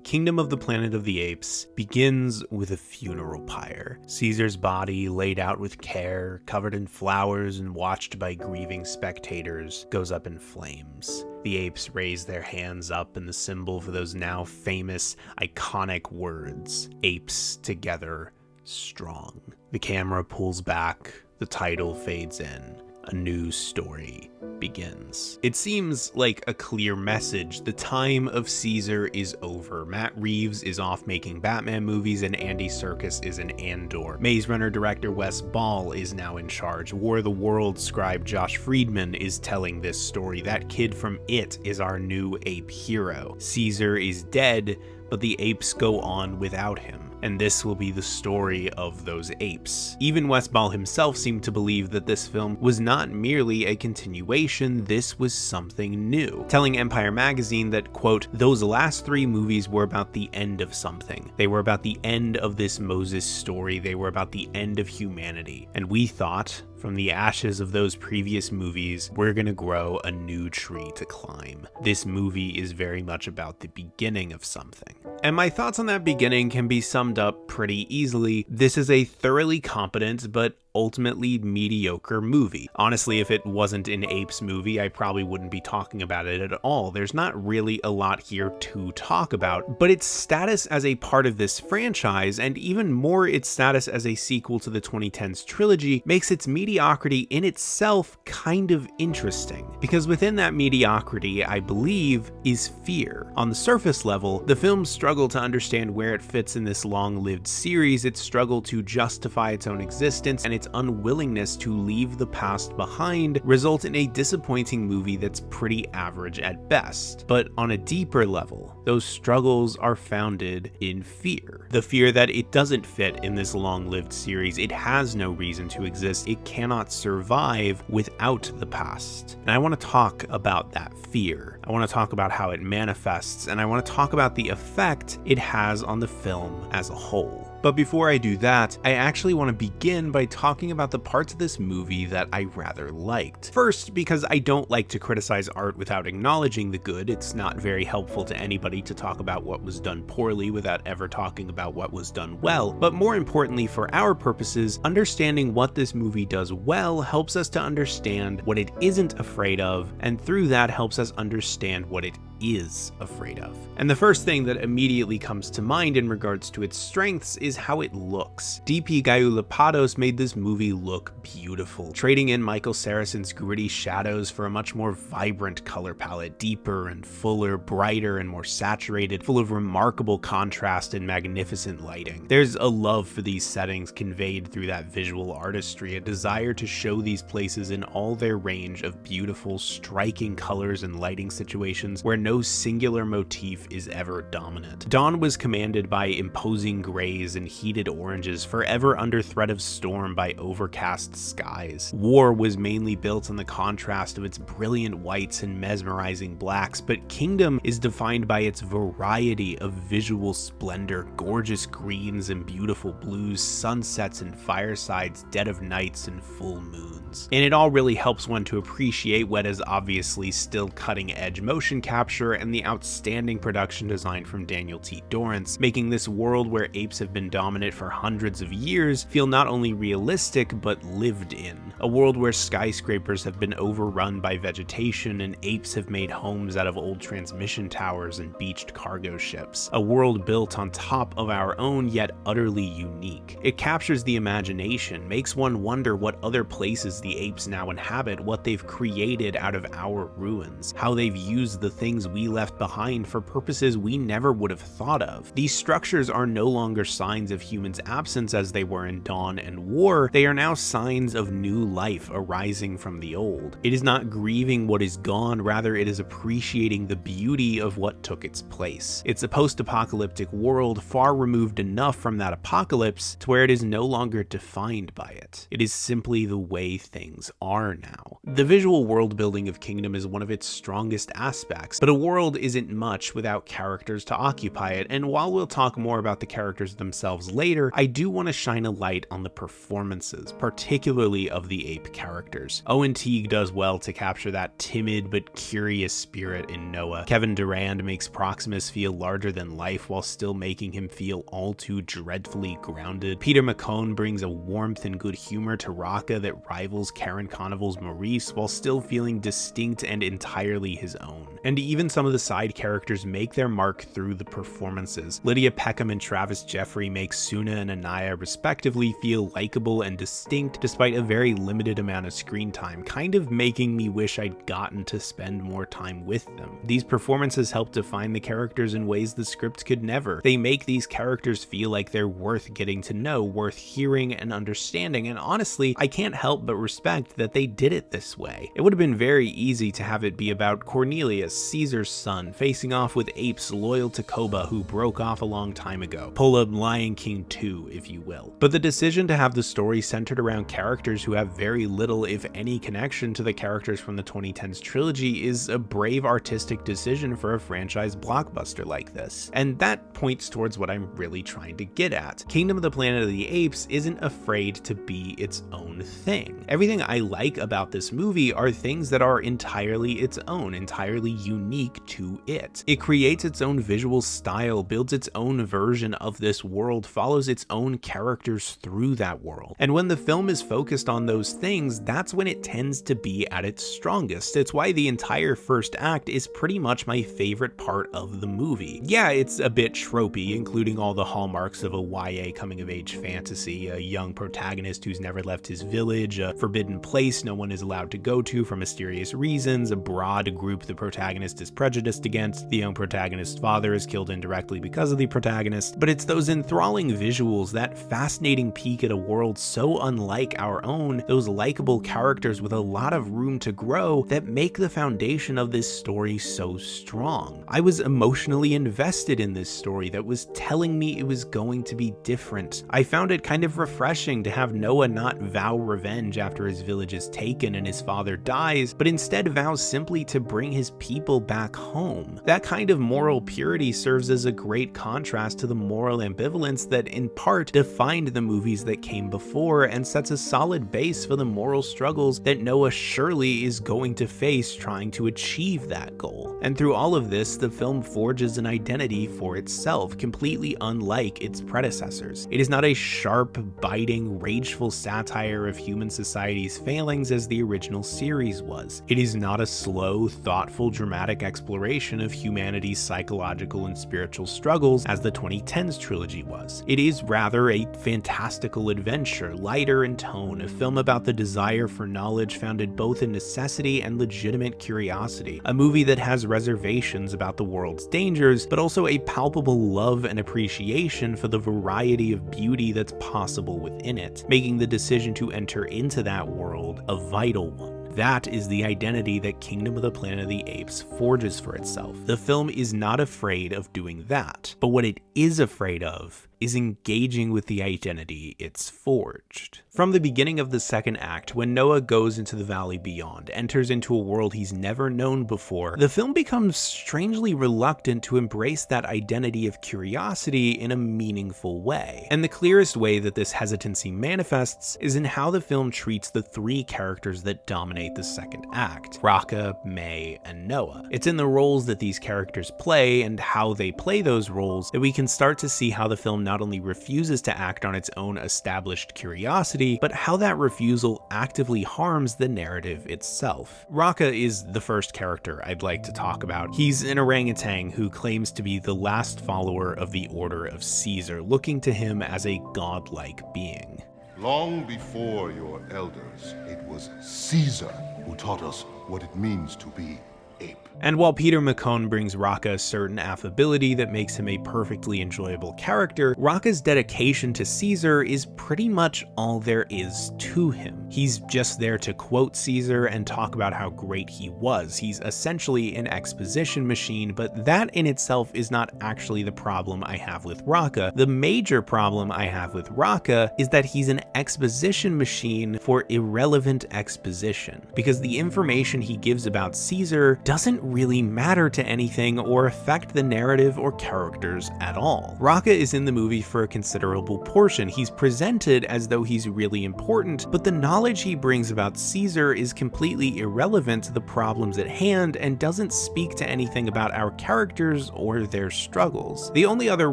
Kingdom of the Planet of the Apes begins with a funeral pyre. Caesar's body, laid out with care, covered in flowers and watched by grieving spectators, goes up in flames. The apes raise their hands up in the symbol for those now famous, iconic words, "Apes together, strong." The camera pulls back, the title fades in. A new story begins. It seems like a clear message. The time of Caesar is over. Matt Reeves is off making Batman movies and Andy Serkis is in Andor. Maze Runner director Wes Ball is now in charge. War of the Worlds scribe Josh Friedman is telling this story. That kid from It is our new ape hero. Caesar is dead, but the apes go on without him. And this will be the story of those apes. Even Wes Ball himself seemed to believe that this film was not merely a continuation, this was something new, telling Empire magazine that, quote, "Those last 3 movies were about the end of something. They were about the end of this Moses story, they were about the end of humanity. And we thought, from the ashes of those previous movies, we're gonna grow a new tree to climb. This movie is very much about the beginning of something." And my thoughts on that beginning can be summed up pretty easily. This is a thoroughly competent but ultimately mediocre movie. Honestly, if it wasn't an Apes movie, I probably wouldn't be talking about it at all. There's not really a lot here to talk about, but its status as a part of this franchise, and even more its status as a sequel to the 2010s trilogy, makes its mediocrity in itself kind of interesting. Because within that mediocrity, I believe, is fear. On the surface level, the film's struggle to understand where it fits in this long-lived series, its struggle to justify its own existence, and its unwillingness to leave the past behind result in a disappointing movie that's pretty average at best. But on a deeper level, those struggles are founded in fear. The fear that it doesn't fit in this long-lived series, it has no reason to exist, it cannot survive without the past. And I want to talk about that fear. I want to talk about how it manifests, and I want to talk about the effect it has on the film as a whole. But before I do that, I actually want to begin by talking about the parts of this movie that I rather liked. First, because I don't like to criticize art without acknowledging the good. It's not very helpful to anybody to talk about what was done poorly without ever talking about what was done well. But more importantly, for our purposes, understanding what this movie does well helps us to understand what it isn't afraid of, and through that helps us understand what it is afraid of. And the first thing that immediately comes to mind in regards to its strengths is how it looks. DP Gayoulapados made this movie look beautiful, trading in Michael Sarrazin's gritty shadows for a much more vibrant color palette, deeper and fuller, brighter and more saturated, full of remarkable contrast and magnificent lighting. There's a love for these settings conveyed through that visual artistry, a desire to show these places in all their range of beautiful, striking colors and lighting situations where no singular motif is ever dominant. Dawn was commanded by imposing grays and heated oranges, forever under threat of storm by overcast skies. War was mainly built on the contrast of its brilliant whites and mesmerizing blacks, but Kingdom is defined by its variety of visual splendor, gorgeous greens and beautiful blues, sunsets and firesides, dead of nights and full moons. And it all really helps one to appreciate what is obviously still cutting-edge motion capture and the outstanding production design from Daniel T. Dorrance, making this world where apes have been dominant for hundreds of years feel not only realistic but lived in. A world where skyscrapers have been overrun by vegetation and apes have made homes out of old transmission towers and beached cargo ships. A world built on top of our own, yet utterly unique. It captures the imagination, makes one wonder what other places the apes now inhabit, what they've created out of our ruins, how they've used the things we left behind for purposes we never would have thought of. These structures are no longer signs of humans' absence as they were in Dawn and War, they are now signs of new life arising from the old. It is not grieving what is gone, rather it is appreciating the beauty of what took its place. It's a post-apocalyptic world far removed enough from that apocalypse to where it is no longer defined by it. It is simply the way things are now. The visual world building of Kingdom is one of its strongest aspects, but a world isn't much without characters to occupy it, and while we'll talk more about the characters themselves later, I do want to shine a light on the performances, particularly of the ape characters. Owen Teague does well to capture that timid but curious spirit in Noah. Kevin Durand makes Proximus feel larger than life while still making him feel all too dreadfully grounded. Peter McCone brings a warmth and good humor to Raka that rivals Karen Conneval's Maurice while still feeling distinct and entirely his own. And even some of the side characters make their mark through the performances. Lydia Peckham and Travis Jeffrey make Suna and Anaya respectively feel likable and distinct despite a very limited amount of screen time, kind of making me wish I'd gotten to spend more time with them. These performances help define the characters in ways the script could never. They make these characters feel like they're worth getting to know, worth hearing and understanding, and honestly, I can't help but respect that they did it this way. It would have been very easy to have it be about Cornelius, Caesar's son, facing off with apes loyal to Koba who broke off a long time ago. Pull a Lion King 2, if you will. But the decision to have the story centered around characters who have very little, if any, connection to the characters from the 2010s trilogy is a brave artistic decision for a franchise blockbuster like this. And that points towards what I'm really trying to get at. Kingdom of the Planet of the Apes isn't afraid to be its own thing. Everything I like about this movie are things that are entirely its own, entirely unique to it. It creates its own visual style, builds its own version of this world, follows its own characters through that world. And when the film is focused on those things, that's when it tends to be at its strongest. It's why the entire first act is pretty much my favorite part of the movie. Yeah, it's a bit tropey, including all the hallmarks of a YA coming-of-age fantasy, a young protagonist who's never left his village, a forbidden place no one is allowed to go to for mysterious reasons, a broad group the protagonist is prejudiced against, the young protagonist's father is killed indirectly because of the protagonist, but it's those enthralling visuals, that fascinating peek at a world so unlike our own, those likable characters with a lot of room to grow that make the foundation of this story so strong. I was emotionally invested in this story that was telling me it was going to be different. I found it kind of refreshing to have Noah not vow revenge after his village is taken and his father dies, but instead vows simply to bring his people back home. That kind of moral purity serves as a great contrast to the moral ambivalence that in part defined the movies that came before and sets a solid base for the moral struggles that Noah surely is going to face trying to achieve that goal. And through all of this, the film forges an identity for itself, completely unlike its predecessors. It is not a sharp, biting, rageful satire of human society's failings as the original series was. It is not a slow, thoughtful, dramatic exploration of humanity's psychological and spiritual struggles as the 2010s trilogy was. It is rather a fantastical adventure, lighter in tone, a film about the desire for knowledge founded both in necessity and legitimate curiosity, a movie that has reservations about the world's dangers, but also a palpable love and appreciation for the variety of beauty that's possible within it, making the decision to enter into that world a vital one. That is the identity that Kingdom of the Planet of the Apes forges for itself. The film is not afraid of doing that, but what it is afraid of is engaging with the identity it's forged. From the beginning of the second act, when Noah goes into the valley beyond, enters into a world he's never known before, the film becomes strangely reluctant to embrace that identity of curiosity in a meaningful way. And the clearest way that this hesitancy manifests is in how the film treats the three characters that dominate the second act: Raka, May, and Noah. It's in the roles that these characters play and how they play those roles that we can start to see how the film not only refuses to act on its own established curiosity, but how that refusal actively harms the narrative itself. Raka is the first character I'd like to talk about. He's an orangutan who claims to be the last follower of the Order of Caesar, looking to him as a godlike being. Long before your elders, it was Caesar who taught us what it means to be ape. And while Peter McCone brings Raka a certain affability that makes him a perfectly enjoyable character, Raka's dedication to Caesar is pretty much all there is to him. He's just there to quote Caesar and talk about how great he was. He's essentially an exposition machine, but that in itself is not actually the problem I have with Raka. The major problem I have with Raka is that he's an exposition machine for irrelevant exposition, because the information he gives about Caesar doesn't really matter to anything or affect the narrative or characters at all. Raka is in the movie for a considerable portion. He's presented as though he's really important, but the knowledge he brings about Caesar is completely irrelevant to the problems at hand and doesn't speak to anything about our characters or their struggles. The only other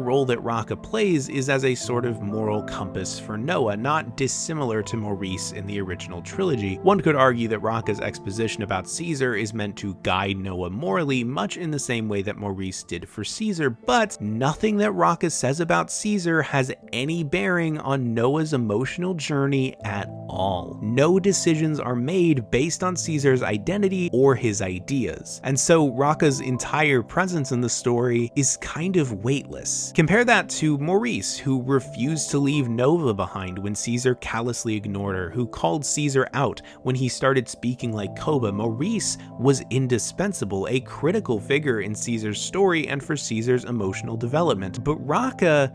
role that Raka plays is as a sort of moral compass for Noah, not dissimilar to Maurice in the original trilogy. One could argue that Raka's exposition about Caesar is meant to guide Noah morally, much in the same way that Maurice did for Caesar, but nothing that Raka says about Caesar has any bearing on Noah's emotional journey at all. No decisions are made based on Caesar's identity or his ideas, and so Raka's entire presence in the story is kind of weightless. Compare that to Maurice, who refused to leave Nova behind when Caesar callously ignored her, who called Caesar out when he started speaking like Koba. Maurice was indispensable, a critical figure in Caesar's story and for Caesar's emotional development. But Raka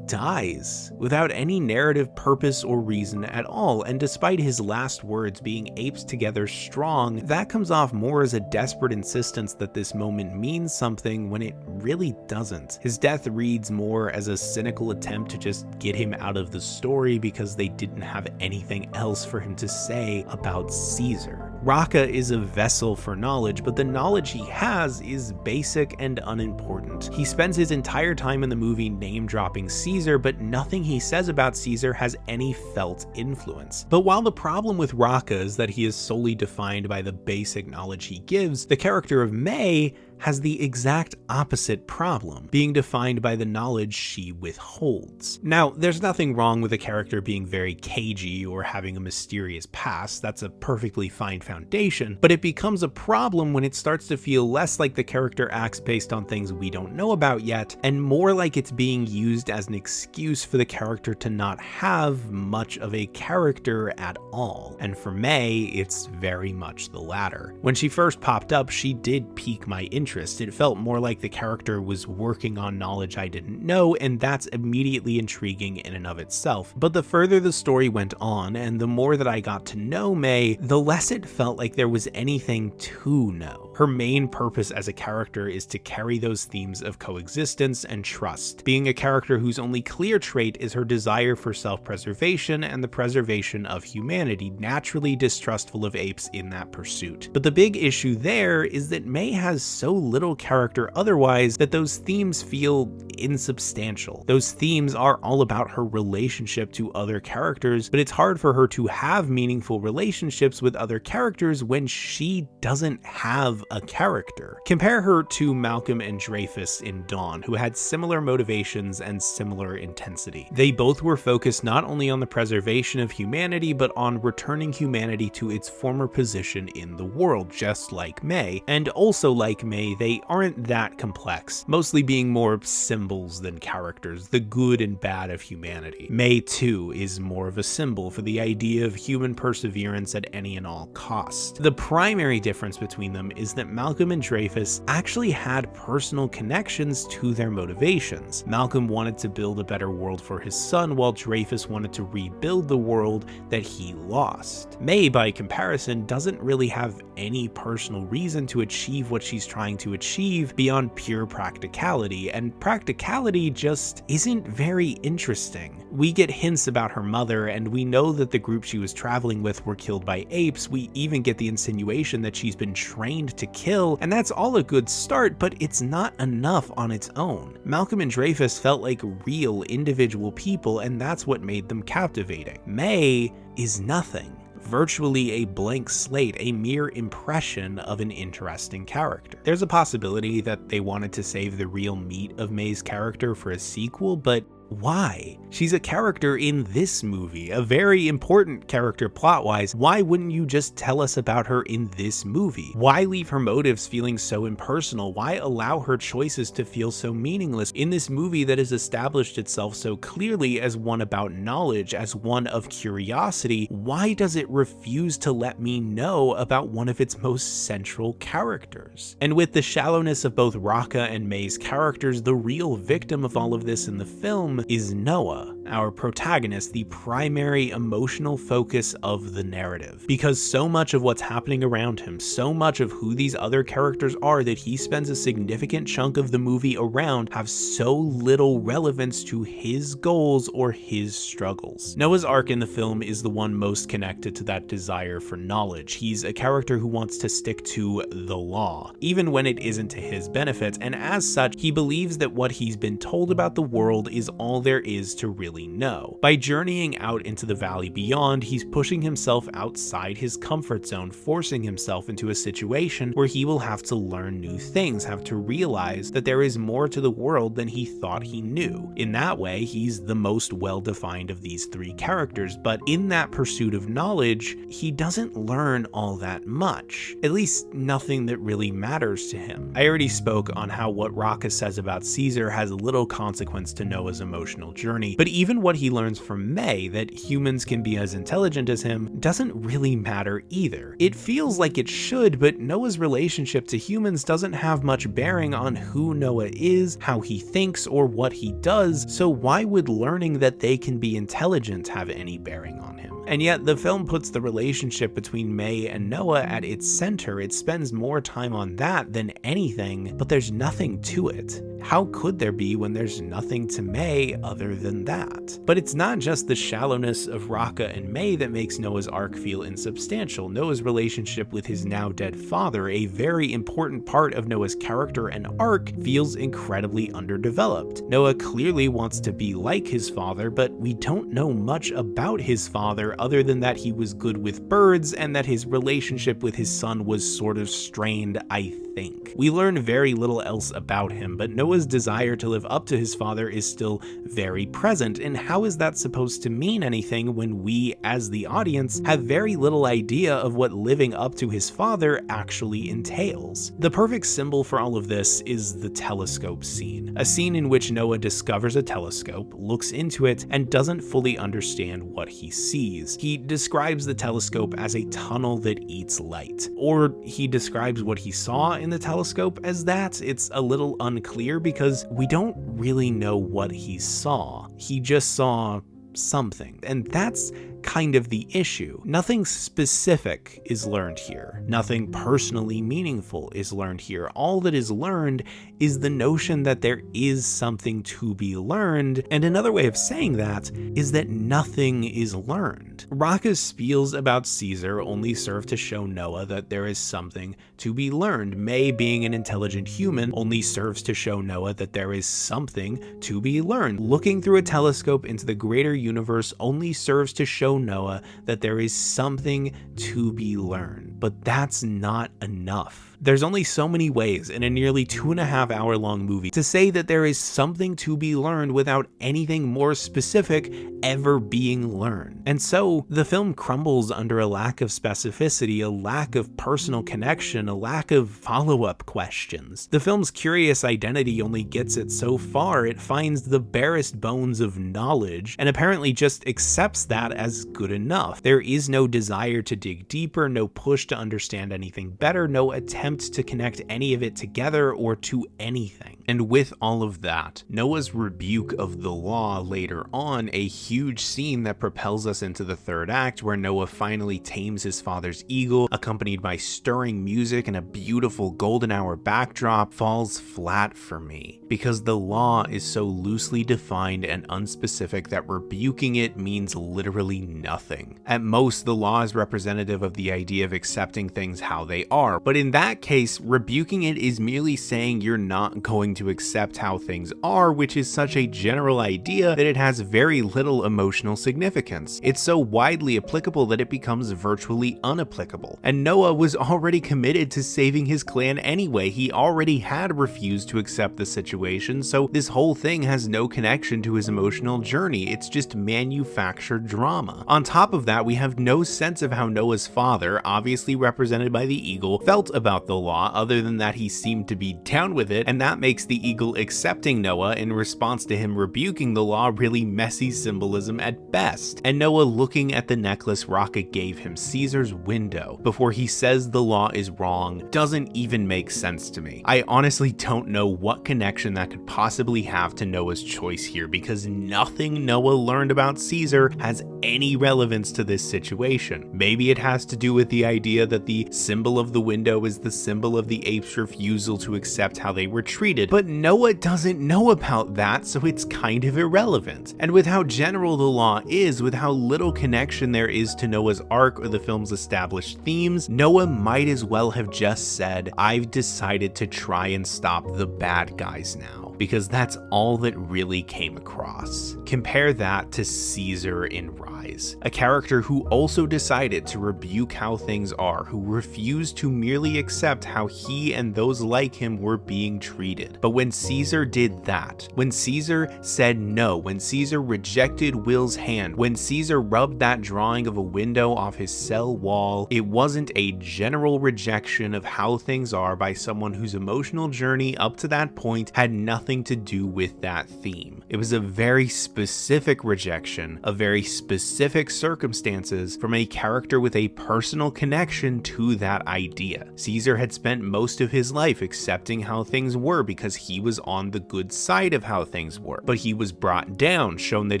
dies without any narrative purpose or reason at all, and despite his last words being apes together strong, that comes off more as a desperate insistence that this moment means something when it really doesn't. His death reads more as a cynical attempt to just get him out of the story because they didn't have anything else for him to say about Caesar. Raka is a vessel for knowledge, but the knowledge he has is basic and unimportant. He spends his entire time in the movie name-dropping Caesar, but nothing he says about Caesar has any felt influence. But while the problem with Raka is that he is solely defined by the basic knowledge he gives, the character of May has the exact opposite problem, being defined by the knowledge she withholds. Now, there's nothing wrong with a character being very cagey or having a mysterious past. That's a perfectly fine foundation, but it becomes a problem when it starts to feel less like the character acts based on things we don't know about yet, and more like it's being used as an excuse for the character to not have much of a character at all. And for May, it's very much the latter. When she first popped up, she did pique my interest. It felt more like the character was working on knowledge I didn't know, and that's immediately intriguing in and of itself. But the further the story went on, and the more that I got to know May, the less it felt like there was anything to know. Her main purpose as a character is to carry those themes of coexistence and trust, being a character whose only clear trait is her desire for self-preservation and the preservation of humanity, naturally distrustful of apes in that pursuit. But the big issue there is that May has so little character otherwise that those themes feel insubstantial. Those themes are all about her relationship to other characters, but it's hard for her to have meaningful relationships with other characters when she doesn't have a character. Compare her to Malcolm and Dreyfus in Dawn, who had similar motivations and similar intensity. They both were focused not only on the preservation of humanity, but on returning humanity to its former position in the world, just like May. And also like May, they aren't that complex, mostly being more symbols than characters, the good and bad of humanity. May, too, is more of a symbol for the idea of human perseverance at any and all cost. The primary difference between them is that Malcolm and Dreyfus actually had personal connections to their motivations. Malcolm wanted to build a better world for his son, while Dreyfus wanted to rebuild the world that he lost. May, by comparison, doesn't really have any personal reason to achieve what she's trying to achieve beyond pure practicality, and practicality just isn't very interesting. We get hints about her mother, and we know that the group she was traveling with were killed by apes. We even get the insinuation that she's been trained to kill, and that's all a good start, but it's not enough on its own. Malcolm and Dreyfus felt like real individual people, and that's what made them captivating. May is nothing. Virtually a blank slate, a mere impression of an interesting character. There's a possibility that they wanted to save the real meat of May's character for a sequel, but why? She's a character in this movie, a very important character plot-wise. Why wouldn't you just tell us about her in this movie? Why leave her motives feeling so impersonal? Why allow her choices to feel so meaningless in this movie that has established itself so clearly as one about knowledge, as one of curiosity? Why does it refuse to let me know about one of its most central characters? And with the shallowness of both Raka and May's characters, the real victim of all of this in the film is Noah, our protagonist, the primary emotional focus of the narrative. Because so much of what's happening around him, so much of who these other characters are that he spends a significant chunk of the movie around have so little relevance to his goals or his struggles. Noah's arc in the film is the one most connected to that desire for knowledge. He's a character who wants to stick to the law, even when it isn't to his benefit, and as such, he believes that what he's been told about the world is all there is to really know. By journeying out into the valley beyond, he's pushing himself outside his comfort zone, forcing himself into a situation where he will have to learn new things, have to realize that there is more to the world than he thought he knew. In that way, he's the most well-defined of these three characters, but in that pursuit of knowledge, he doesn't learn all that much. At least nothing that really matters to him. I already spoke on how what Raka says about Caesar has little consequence to Noah's emotional journey, but even what he learns from May, that humans can be as intelligent as him, doesn't really matter either. It feels like it should, but Noah's relationship to humans doesn't have much bearing on who Noah is, how he thinks, or what he does, so why would learning that they can be intelligent have any bearing on him? And yet, the film puts the relationship between May and Noah at its center. It spends more time on that than anything, but there's nothing to it. How could there be when there's nothing to May other than that? But it's not just the shallowness of Raka and May that makes Noah's arc feel insubstantial. Noah's relationship with his now dead father, a very important part of Noah's character and arc, feels incredibly underdeveloped. Noah clearly wants to be like his father, but we don't know much about his father other than that he was good with birds and that his relationship with his son was sort of strained, I think. We learn very little else about him, but Noah's desire to live up to his father is still very present, and how is that supposed to mean anything when we, as the audience, have very little idea of what living up to his father actually entails? The perfect symbol for all of this is the telescope scene, a scene in which Noah discovers a telescope, looks into it, and doesn't fully understand what he sees. He describes the telescope as a tunnel that eats light, or he describes what he saw in the telescope as that. It's a little unclear because we don't really know what he saw. He just saw something, and that's kind of the issue. Nothing specific is learned here. Nothing personally meaningful is learned here. All that is learned is the notion that there is something to be learned, and another way of saying that is that nothing is learned. Raka's spiels about Caesar only serve to show Noah that there is something to be learned. May, being an intelligent human, only serves to show Noah that there is something to be learned. Looking through a telescope into the greater universe only serves to show Noah that there is something to be learned. But that's not enough. There's only so many ways in a nearly 2.5 hour long movie to say that there is something to be learned without anything more specific ever being learned. And so the film crumbles under a lack of specificity, a lack of personal connection, a lack of follow-up questions. The film's curious identity only gets it so far. It finds the barest bones of knowledge and apparently just accepts that as good enough. There is no desire to dig deeper, no push to understand anything better, no attempt to connect any of it together or to anything. And with all of that, Noah's rebuke of the law later on, a huge scene that propels us into the third act where Noah finally tames his father's eagle, accompanied by stirring music and a beautiful golden hour backdrop, falls flat for me because the law is so loosely defined and unspecific that rebuking it means literally nothing. At most, the law is representative of the idea of accepting things how they are, but in that case, rebuking it is merely saying you're not going to accept how things are, which is such a general idea that it has very little emotional significance. It's so widely applicable that it becomes virtually unapplicable. And Noah was already committed to saving his clan anyway. He already had refused to accept the situation, so this whole thing has no connection to his emotional journey. It's just manufactured drama. On top of that, we have no sense of how Noah's father, obviously represented by the eagle, felt about the law, other than that he seemed to be down with it, and that makes makes the eagle accepting Noah in response to him rebuking the law really messy symbolism at best, and Noah looking at the necklace Rocket gave him, Caesar's window, before he says the law is wrong, doesn't even make sense to me. I honestly don't know what connection that could possibly have to Noah's choice here, because nothing Noah learned about Caesar has any relevance to this situation. Maybe it has to do with the idea that the symbol of the window is the symbol of the apes' refusal to accept how they were treated, but Noah doesn't know about that, so it's kind of irrelevant. And with how general the law is, with how little connection there is to Noah's arc or the film's established themes, Noah might as well have just said, "I've decided to try and stop the bad guys now," because that's all that really came across. Compare that to Caesar in Rise, a character who also decided to rebuke how things are, who refused to merely accept how he and those like him were being treated. But when Caesar did that, when Caesar said no, when Caesar rejected Will's hand, when Caesar rubbed that drawing of a window off his cell wall, it wasn't a general rejection of how things are by someone whose emotional journey up to that point had nothing to do with that theme. It was a very specific rejection of very specific circumstances from a character with a personal connection to that idea. Caesar had spent most of his life accepting how things were because he was on the good side of how things were, but he was brought down, shown that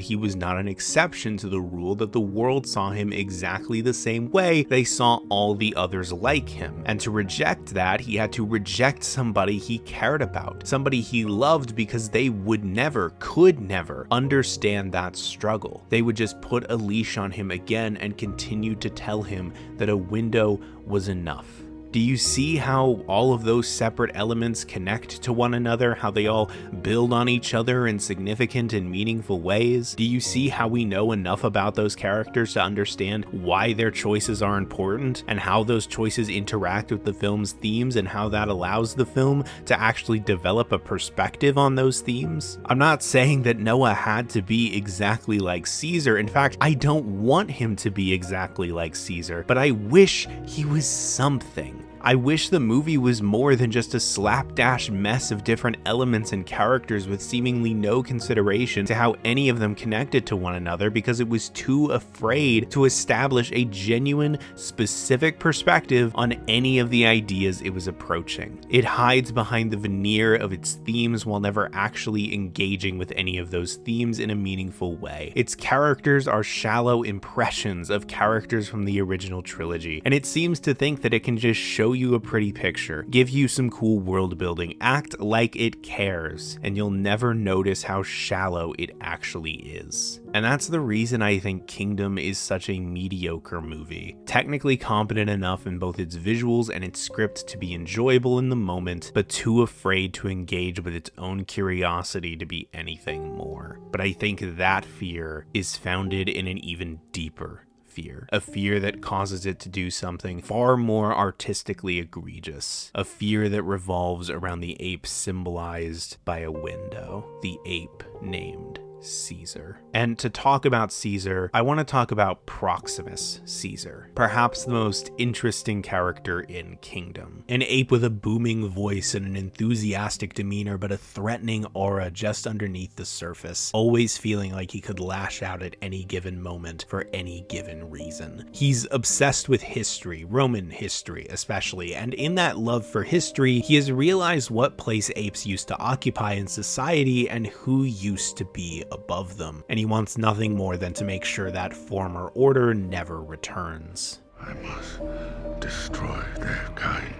he was not an exception to the rule, that the world saw him exactly the same way they saw all the others like him. And to reject that, he had to reject somebody he cared about, somebody he loved, because they would never, could never understand that struggle. They would just put a leash on him again and continue to tell him that a window was enough. Do you see how all of those separate elements connect to one another, how they all build on each other in significant and meaningful ways? Do you see how we know enough about those characters to understand why their choices are important, and how those choices interact with the film's themes, and how that allows the film to actually develop a perspective on those themes? I'm not saying that Noah had to be exactly like Caesar. In fact, I don't want him to be exactly like Caesar, but I wish he was something. I wish the movie was more than just a slapdash mess of different elements and characters with seemingly no consideration to how any of them connected to one another, because it was too afraid to establish a genuine, specific perspective on any of the ideas it was approaching. It hides behind the veneer of its themes while never actually engaging with any of those themes in a meaningful way. Its characters are shallow impressions of characters from the original trilogy, and it seems to think that it can just show you a pretty picture, give you some cool world building, act like it cares, and you'll never notice how shallow it actually is. And that's the reason I think Kingdom is such a mediocre movie. Technically competent enough in both its visuals and its script to be enjoyable in the moment, but too afraid to engage with its own curiosity to be anything more. But I think that fear is founded in an even deeper fear, a fear that causes it to do something far more artistically egregious, a fear that revolves around the ape symbolized by a window, the ape named Caesar. And to talk about Caesar, I want to talk about Proximus Caesar, perhaps the most interesting character in Kingdom. An ape with a booming voice and an enthusiastic demeanor, but a threatening aura just underneath the surface, always feeling like he could lash out at any given moment for any given reason. He's obsessed with history, Roman history especially, and in that love for history, he has realized what place apes used to occupy in society and who used to be above them, and he wants nothing more than to make sure that former order never returns. I must destroy their kind,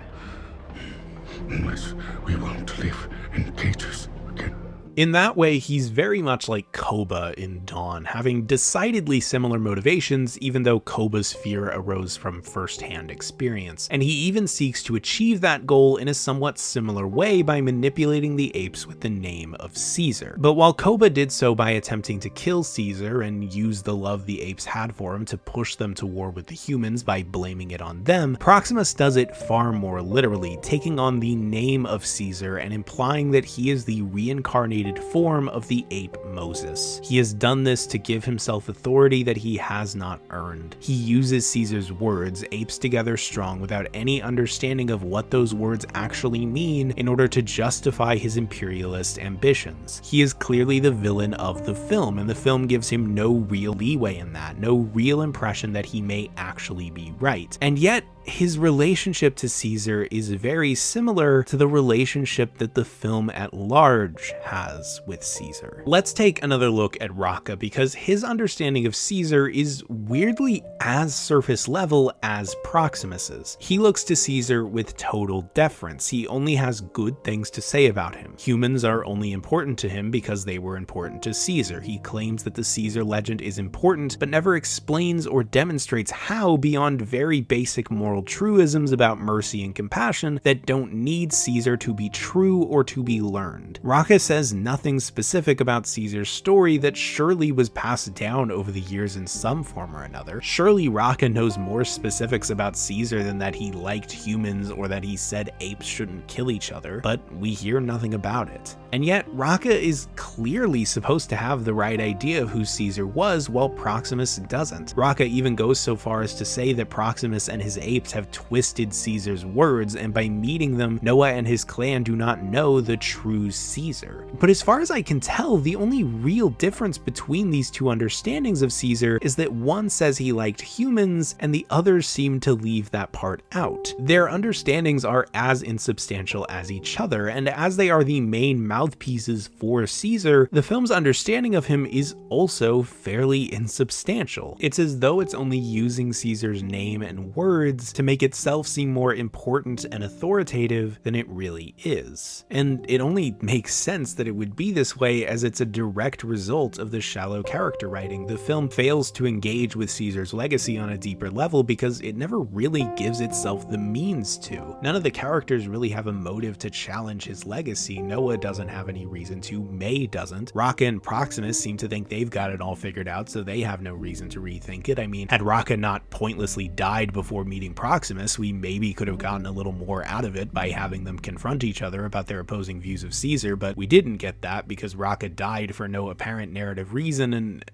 unless we want to live in cages again. In that way, he's very much like Koba in Dawn, having decidedly similar motivations, even though Koba's fear arose from first-hand experience. And he even seeks to achieve that goal in a somewhat similar way by manipulating the apes with the name of Caesar. But while Koba did so by attempting to kill Caesar and use the love the apes had for him to push them to war with the humans by blaming it on them, Proximus does it far more literally, taking on the name of Caesar and implying that he is the reincarnated mutated form of the ape Moses. He has done this to give himself authority that he has not earned. He uses Caesar's words, apes together strong, without any understanding of what those words actually mean in order to justify his imperialist ambitions. He is clearly the villain of the film, and the film gives him no real leeway in that, no real impression that he may actually be right. And yet, his relationship to Caesar is very similar to the relationship that the film at large has with Caesar. Let's take another look at Raka, because his understanding of Caesar is weirdly as surface level as Proximus's. He looks to Caesar with total deference. He only has good things to say about him. Humans are only important to him because they were important to Caesar. He claims that the Caesar legend is important, but never explains or demonstrates how beyond very basic moral truisms about mercy and compassion that don't need Caesar to be true or to be learned. Raka says nothing specific about Caesar's story that surely was passed down over the years in some form or another. Surely Raka knows more specifics about Caesar than that he liked humans or that he said apes shouldn't kill each other, but we hear nothing about it. And yet, Raka is clearly supposed to have the right idea of who Caesar was, while Proximus doesn't. Raka even goes so far as to say that Proximus and his apes have twisted Caesar's words, and by meeting them, Noah and his clan do not know the true Caesar. But as far as I can tell, the only real difference between these two understandings of Caesar is that one says he liked humans, and the others seem to leave that part out. Their understandings are as insubstantial as each other, and as they are the main mouthpieces for Caesar, the film's understanding of him is also fairly insubstantial. It's as though it's only using Caesar's name and words to make itself seem more important and authoritative than it really is. And it only makes sense that it would be this way, as it's a direct result of the shallow character writing. The film fails to engage with Caesar's legacy on a deeper level because it never really gives itself the means to. None of the characters really have a motive to challenge his legacy. Noah doesn't have any reason to, May doesn't. Raka and Proximus seem to think they've got it all figured out, so they have no reason to rethink it. I mean, had Raka not pointlessly died before meeting Proximus, we maybe could have gotten a little more out of it by having them confront each other about their opposing views of Caesar, but we didn't get that because Raka died for no apparent narrative reason, and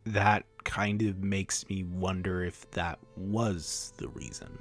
that kind of makes me wonder if that was the reason.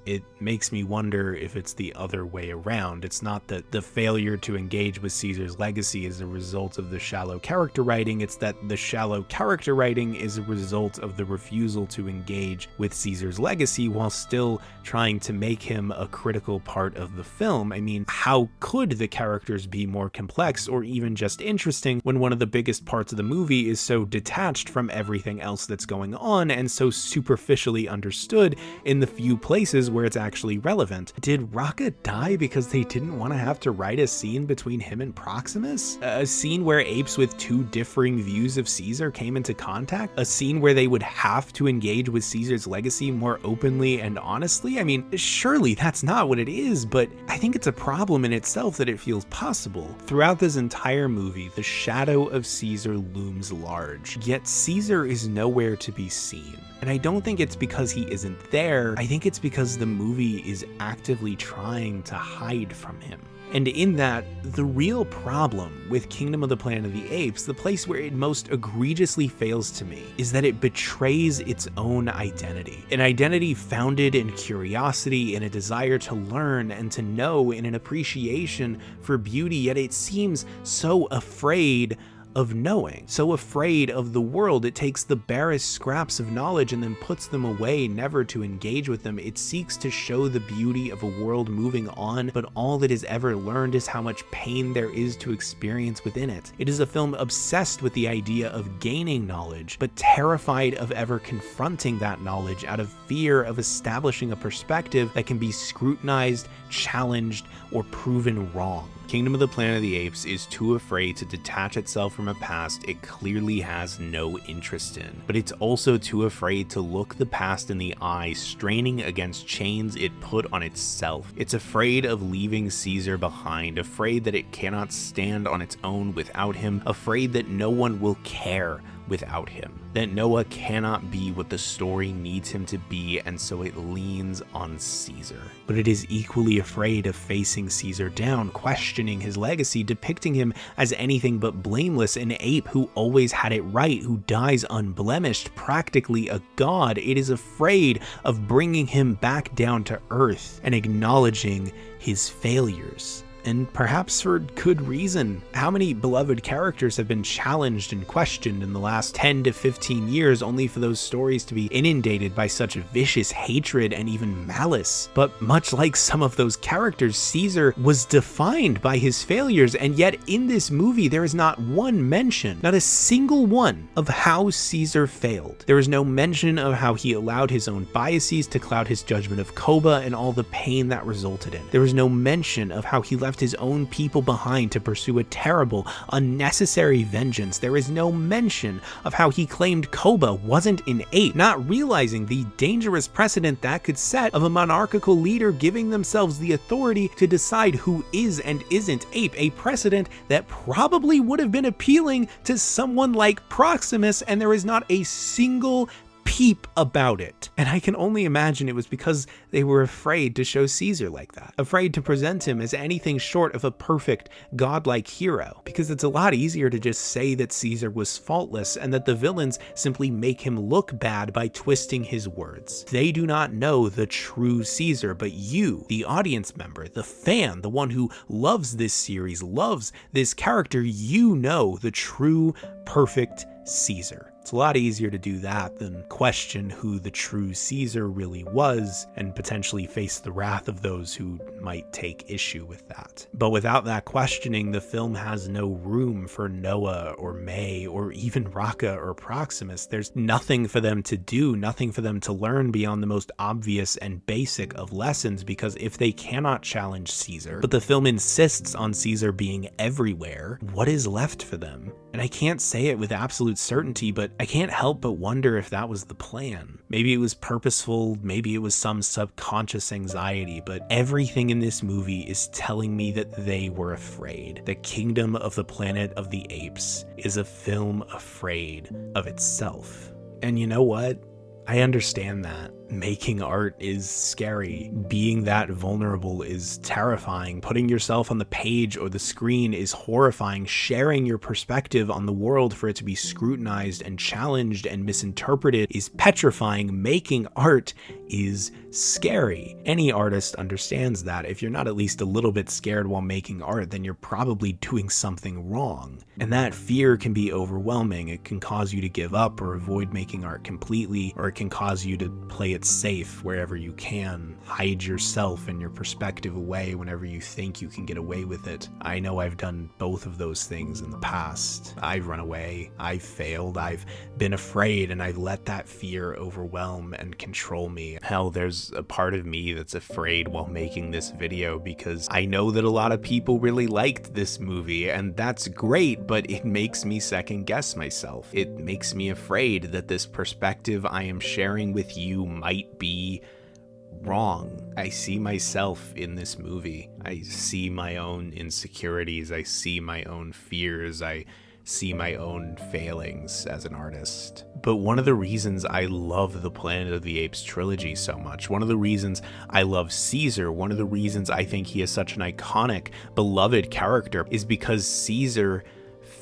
It makes me wonder if it's the other way around. It's not that the failure to engage with Caesar's legacy is a result of the shallow character writing, it's that the shallow character writing is a result of the refusal to engage with Caesar's legacy while still trying to make him a critical part of the film. I mean, how could the characters be more complex or even just interesting when one of the biggest parts of the movie is so detached from everything else that's going on and so superficially understood in the few places where it's actually relevant? Did Raka die because they didn't want to have to write a scene between him and Proximus? A scene where apes with two differing views of Caesar came into contact? A scene where they would have to engage with Caesar's legacy more openly and honestly? I mean, surely that's not what it is, but I think it's a problem in itself that it feels possible. Throughout this entire movie, the shadow of Caesar looms large, yet Caesar is nowhere to be seen. And I don't think it's because he isn't there, I think it's because the movie is actively trying to hide from him. And in that, the real problem with Kingdom of the Planet of the Apes, the place where it most egregiously fails to me, is that it betrays its own identity. An identity founded in curiosity, in a desire to learn and to know, in an appreciation for beauty, yet it seems so afraid of knowing, so afraid of the world. It takes the barest scraps of knowledge and then puts them away, never to engage with them. It seeks to show the beauty of a world moving on, but all that is ever learned is how much pain there is to experience within it. It is a film obsessed with the idea of gaining knowledge, but terrified of ever confronting that knowledge out of fear of establishing a perspective that can be scrutinized, challenged, or proven wrong. Kingdom of the Planet of the Apes is too afraid to detach itself from a past it clearly has no interest in, but it's also too afraid to look the past in the eye, straining against chains it put on itself. It's afraid of leaving Caesar behind, afraid that it cannot stand on its own without him, afraid that no one will care without him, that Noah cannot be what the story needs him to be, and so it leans on Caesar. But it is equally afraid of facing Caesar down, questioning his legacy, depicting him as anything but blameless, an ape who always had it right, who dies unblemished, practically a god. It is afraid of bringing him back down to earth and acknowledging his failures. And perhaps for good reason. How many beloved characters have been challenged and questioned in the last 10 to 15 years, only for those stories to be inundated by such vicious hatred and even malice? But much like some of those characters, Caesar was defined by his failures, and yet in this movie there is not one mention, not a single one, of how Caesar failed. There is no mention of how he allowed his own biases to cloud his judgment of Koba and all the pain that resulted in. There is no mention of how he left his own people behind to pursue a terrible, unnecessary vengeance. There is no mention of how he claimed Koba wasn't an ape, not realizing the dangerous precedent that could set of a monarchical leader giving themselves the authority to decide who is and isn't ape, a precedent that probably would have been appealing to someone like Proximus, and there is not a single peep about it. And I can only imagine it was because they were afraid to show Caesar like that, afraid to present him as anything short of a perfect, godlike hero, because it's a lot easier to just say that Caesar was faultless and that the villains simply make him look bad by twisting his words. They do not know the true Caesar, but you, the audience member, the fan, the one who loves this series, loves this character, you know the true, perfect Caesar. It's a lot easier to do that than question who the true Caesar really was and potentially face the wrath of those who might take issue with that. But without that questioning, the film has no room for Noah or May or even Raka or Proximus. There's nothing for them to do, nothing for them to learn beyond the most obvious and basic of lessons, because if they cannot challenge Caesar, but the film insists on Caesar being everywhere, what is left for them? And I can't say it with absolute certainty, but I can't help but wonder if that was the plan. Maybe it was purposeful, maybe it was some subconscious anxiety, but everything in this movie is telling me that they were afraid. The Kingdom of the Planet of the Apes is a film afraid of itself. And you know what? I understand that. Making art is scary. Being that vulnerable is terrifying. Putting yourself on the page or the screen is horrifying. Sharing your perspective on the world for it to be scrutinized and challenged and misinterpreted is petrifying. Making art is scary. Any artist understands that. If you're not at least a little bit scared while making art, then you're probably doing something wrong. And that fear can be overwhelming. It can cause you to give up or avoid making art completely, or it can cause you to play it safe wherever you can. Hide yourself and your perspective away whenever you think you can get away with it. I know I've done both of those things in the past. I've run away, I've failed, I've been afraid, and I've let that fear overwhelm and control me. Hell, there's a part of me that's afraid while making this video because I know that a lot of people really liked this movie, and that's great, but it makes me second guess myself. It makes me afraid that this perspective I am sharing with you might be wrong. I see myself in this movie. I see my own insecurities. I see my own fears. I see my own failings as an artist. But one of the reasons I love the Planet of the Apes trilogy so much, one of the reasons I love Caesar, one of the reasons I think he is such an iconic, beloved character, is because Caesar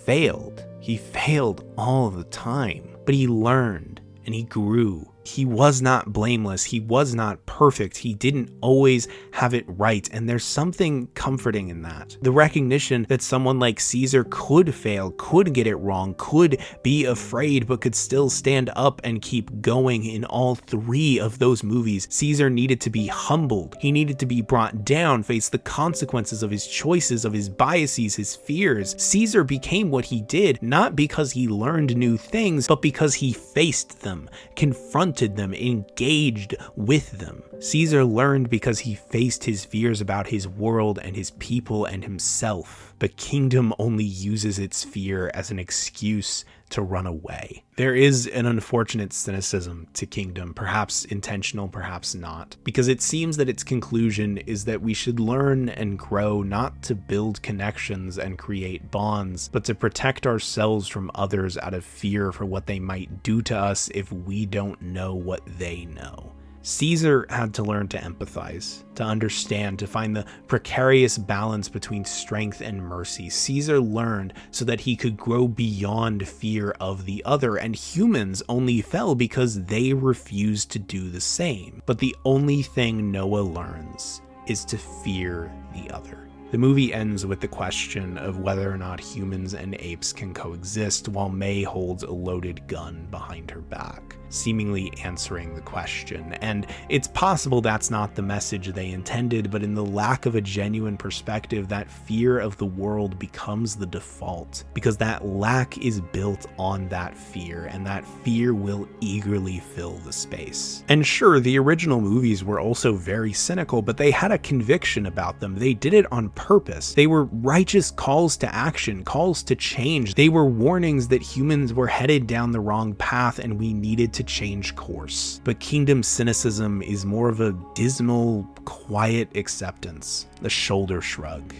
failed. He failed all the time, but he learned and he grew. He was not blameless. He was not perfect. He didn't always have it right. And there's something comforting in that. The recognition that someone like Caesar could fail, could get it wrong, could be afraid, but could still stand up and keep going in all three of those movies. Caesar needed to be humbled. He needed to be brought down, face the consequences of his choices, of his biases, his fears. Caesar became what he did, not because he learned new things, but because he faced them, confronted them, engaged with them. Caesar learned because he faced his fears about his world and his people and himself. But kingdom only uses its fear as an excuse to run away. There is an unfortunate cynicism to Kingdom, perhaps intentional, perhaps not, because it seems that its conclusion is that we should learn and grow not to build connections and create bonds, but to protect ourselves from others out of fear for what they might do to us if we don't know what they know. Caesar had to learn to empathize, to understand, to find the precarious balance between strength and mercy. Caesar learned so that he could grow beyond fear of the other, and humans only fell because they refused to do the same. But the only thing Noah learns is to fear the other. The movie ends with the question of whether or not humans and apes can coexist, while May holds a loaded gun behind her back, seemingly answering the question. And it's possible that's not the message they intended, but in the lack of a genuine perspective, that fear of the world becomes the default, because that lack is built on that fear, and that fear will eagerly fill the space. And sure, the original movies were also very cynical, but they had a conviction about them. They did it on purpose. They were righteous calls to action, calls to change. They were warnings that humans were headed down the wrong path and we needed to change course. But Kingdom's cynicism is more of a dismal, quiet acceptance, a shoulder shrug.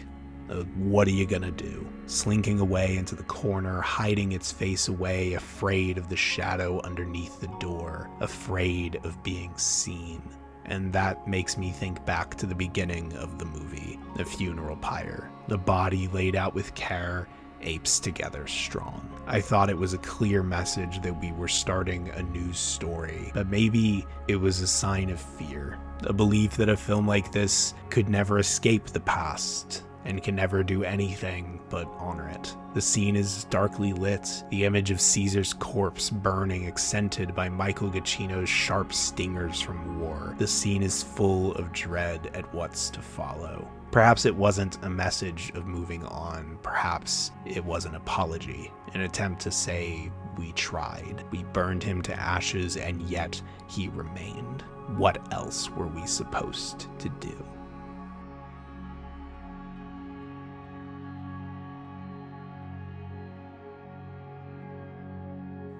What are you gonna do? Slinking away into the corner, hiding its face away, afraid of the shadow underneath the door, afraid of being seen. And that makes me think back to the beginning of the movie, the funeral pyre, the body laid out with care, apes together strong. I thought it was a clear message that we were starting a new story, but maybe it was a sign of fear, a belief that a film like this could never escape the past and can never do anything but honor it. The scene is darkly lit, the image of Caesar's corpse burning, accented by Michael Giacchino's sharp stingers from war. The scene is full of dread at what's to follow. Perhaps it wasn't a message of moving on. Perhaps it was an apology, an attempt to say, we tried. We burned him to ashes, and yet he remained. What else were we supposed to do?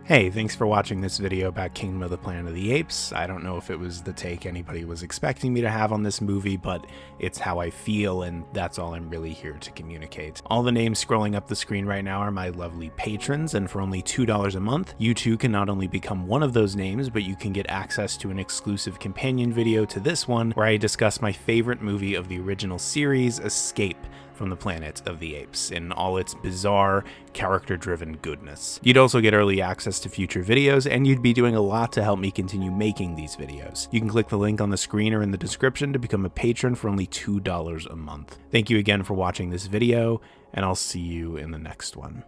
Hey, thanks for watching this video about Kingdom of the Planet of the Apes. I don't know if it was the take anybody was expecting me to have on this movie, but it's how I feel, and that's all I'm really here to communicate. All the names scrolling up the screen right now are my lovely patrons, and for only $2 a month, you too can not only become one of those names, but you can get access to an exclusive companion video to this one, where I discuss my favorite movie of the original series, Escape from the Planet of the Apes, in all its bizarre, character-driven goodness. You'd also get early access to future videos, and you'd be doing a lot to help me continue making these videos. You can click the link on the screen or in the description to become a patron for only $2 a month. Thank you again for watching this video, and I'll see you in the next one.